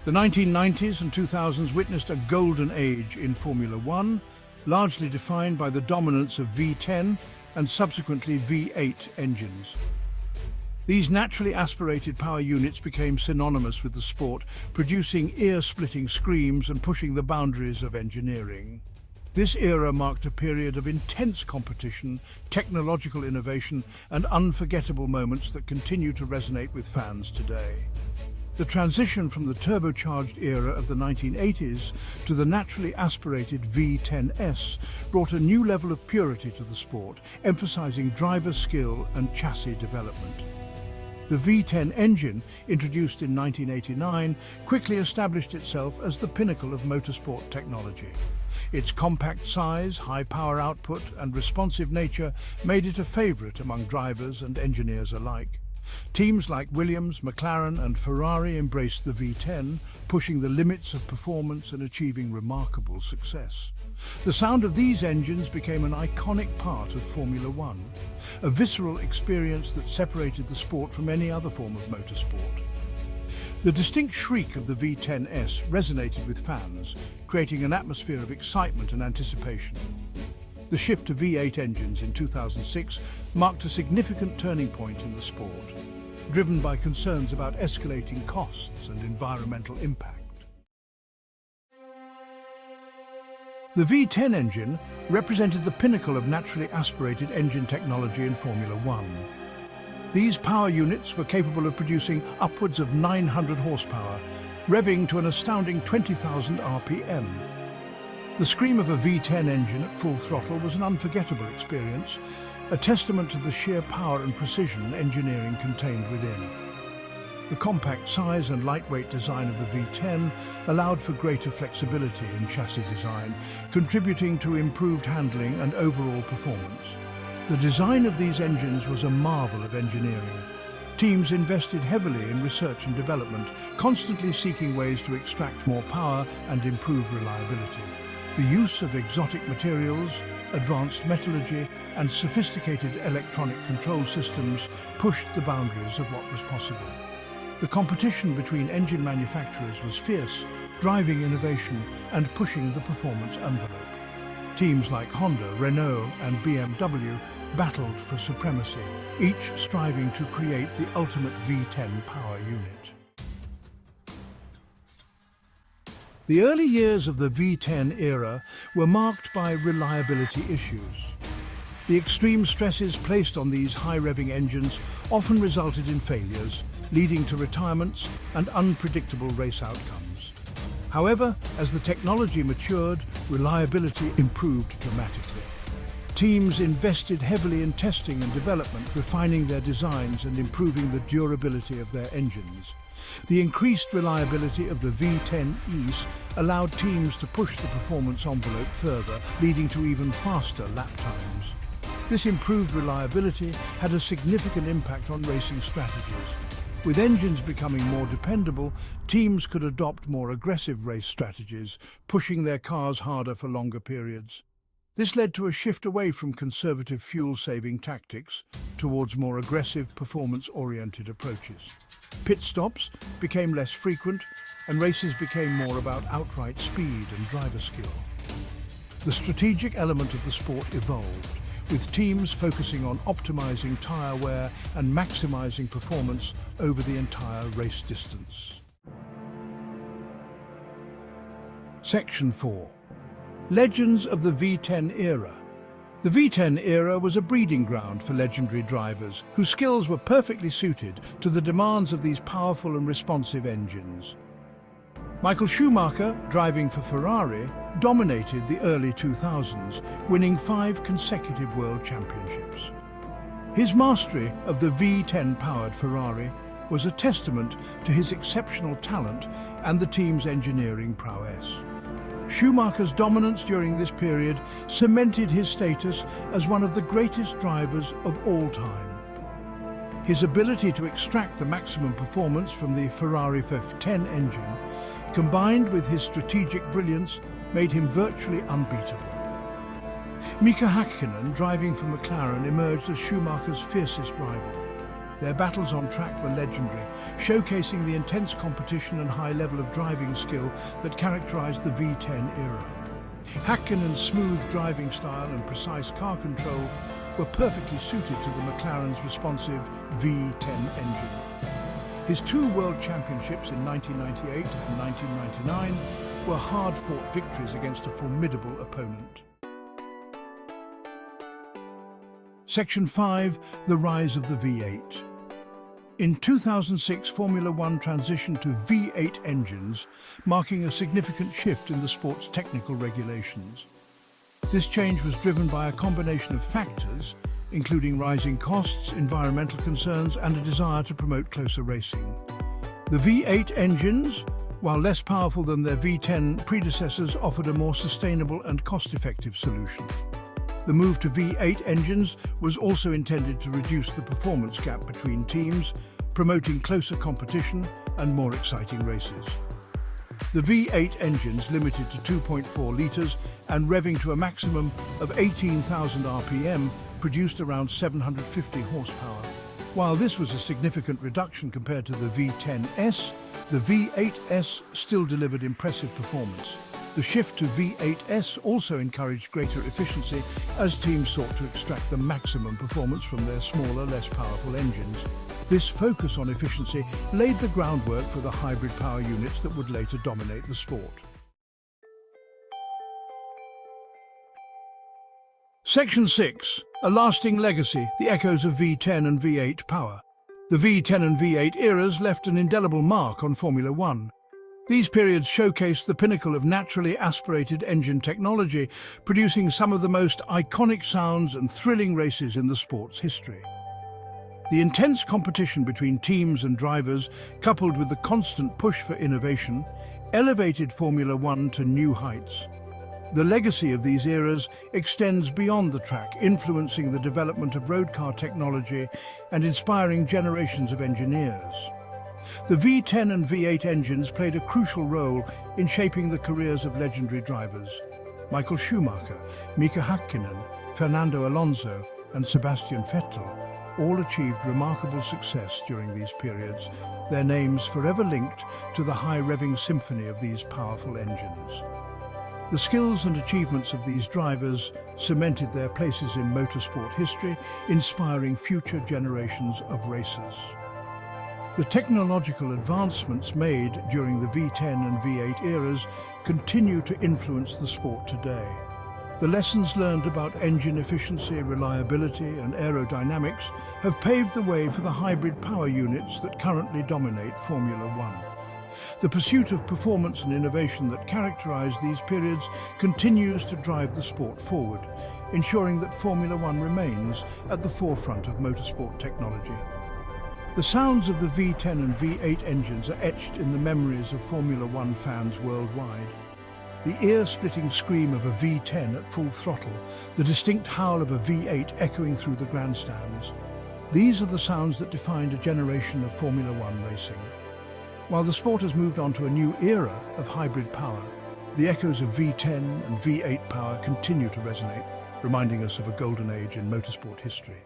The 1990s and 2000s witnessed a golden age in Formula One, largely defined by the dominance of V10 and subsequently V8 engines. These naturally aspirated power units became synonymous with the sport, producing ear-splitting screams and pushing the boundaries of engineering. This era marked a period of intense competition, technological innovation, and unforgettable moments that continue to resonate with fans today. The transition from the turbocharged era of the 1980s to the naturally aspirated V10S brought a new level of purity to the sport, emphasizing driver skill and chassis development. The V10 engine, introduced in 1989, quickly established itself as the pinnacle of motorsport technology. Its compact size, high power output, and responsive nature made it a favorite among drivers and engineers alike. Teams like Williams, McLaren, and Ferrari embraced the V10, pushing the limits of performance and achieving remarkable success. The sound of these engines became an iconic part of Formula One, a visceral experience that separated the sport from any other form of motorsport. The distinct shriek of the V10S resonated with fans, creating an atmosphere of excitement and anticipation. The shift to V8 engines in 2006 marked a significant turning point in the sport, driven by concerns about escalating costs and environmental impact. The V10 engine represented the pinnacle of naturally aspirated engine technology in Formula One. These power units were capable of producing upwards of 900 horsepower, revving to an astounding 20,000 RPM. The scream of a V10 engine at full throttle was an unforgettable experience, a testament to the sheer power and precision engineering contained within. The compact size and lightweight design of the V10 allowed for greater flexibility in chassis design, contributing to improved handling and overall performance. The design of these engines was a marvel of engineering. Teams invested heavily in research and development, constantly seeking ways to extract more power and improve reliability. The use of exotic materials, advanced metallurgy, and sophisticated electronic control systems pushed the boundaries of what was possible. The competition between engine manufacturers was fierce, driving innovation and pushing the performance envelope. Teams like Honda, Renault, and BMW battled for supremacy, each striving to create the ultimate V10 power unit. The early years of the V10 era were marked by reliability issues. The extreme stresses placed on these high-revving engines often resulted in failures, leading to retirements and unpredictable race outcomes. However, as the technology matured, reliability improved dramatically. Teams invested heavily in testing and development, refining their designs and improving the durability of their engines. The increased reliability of the V10Es allowed teams to push the performance envelope further, leading to even faster lap times. This improved reliability had a significant impact on racing strategies. With engines becoming more dependable, teams could adopt more aggressive race strategies, pushing their cars harder for longer periods. This led to a shift away from conservative fuel-saving tactics towards more aggressive, performance-oriented approaches. Pit stops became less frequent, and races became more about outright speed and driver skill. The strategic element of the sport evolved, with teams focusing on optimizing tyre wear and maximizing performance over the entire race distance. Section 4. Legends of the V10 era. The V10 era was a breeding ground for legendary drivers whose skills were perfectly suited to the demands of these powerful and responsive engines. Michael Schumacher, driving for Ferrari, dominated the early 2000s, winning 5 consecutive world championships. His mastery of the V10-powered Ferrari was a testament to his exceptional talent and the team's engineering prowess. Schumacher's dominance during this period cemented his status as one of the greatest drivers of all time. His ability to extract the maximum performance from the Ferrari V10 engine, combined with his strategic brilliance, made him virtually unbeatable. Mika Häkkinen, driving for McLaren, emerged as Schumacher's fiercest rival. Their battles on track were legendary, showcasing the intense competition and high level of driving skill that characterized the V10 era. Häkkinen's smooth driving style and precise car control were perfectly suited to the McLaren's responsive V10 engine. His two World Championships in 1998 and 1999 were hard-fought victories against a formidable opponent. Section 5. The rise of the V8. In 2006, Formula One transitioned to V8 engines, marking a significant shift in the sport's technical regulations. This change was driven by a combination of factors, including rising costs, environmental concerns, and a desire to promote closer racing. The V8 engines, while less powerful than their V10 predecessors, offered a more sustainable and cost-effective solution. The move to V8 engines was also intended to reduce the performance gap between teams, promoting closer competition and more exciting races. The V8 engines, limited to 2.4 litres and revving to a maximum of 18,000 RPM, produced around 750 horsepower. While this was a significant reduction compared to the V10S, the V8S still delivered impressive performance. The shift to V8S also encouraged greater efficiency as teams sought to extract the maximum performance from their smaller, less powerful engines. This focus on efficiency laid the groundwork for the hybrid power units that would later dominate the sport. Section 6. A lasting legacy, the echoes of V10 and V8 power. The V10 and V8 eras left an indelible mark on Formula One. These periods showcased the pinnacle of naturally aspirated engine technology, producing some of the most iconic sounds and thrilling races in the sport's history. The intense competition between teams and drivers, coupled with the constant push for innovation, elevated Formula One to new heights. The legacy of these eras extends beyond the track, influencing the development of road car technology and inspiring generations of engineers. The V10 and V8 engines played a crucial role in shaping the careers of legendary drivers. Michael Schumacher, Mika Häkkinen, Fernando Alonso, and Sebastian Vettel all achieved remarkable success during these periods, their names forever linked to the high-revving symphony of these powerful engines. The skills and achievements of these drivers cemented their places in motorsport history, inspiring future generations of racers. The technological advancements made during the V10 and V8 eras continue to influence the sport today. The lessons learned about engine efficiency, reliability, and aerodynamics have paved the way for the hybrid power units that currently dominate Formula One. The pursuit of performance and innovation that characterized these periods continues to drive the sport forward, ensuring that Formula One remains at the forefront of motorsport technology. The sounds of the V10 and V8 engines are etched in the memories of Formula One fans worldwide. The ear-splitting scream of a V10 at full throttle, the distinct howl of a V8 echoing through the grandstands. These are the sounds that defined a generation of Formula One racing. While the sport has moved on to a new era of hybrid power, the echoes of V10 and V8 power continue to resonate, reminding us of a golden age in motorsport history.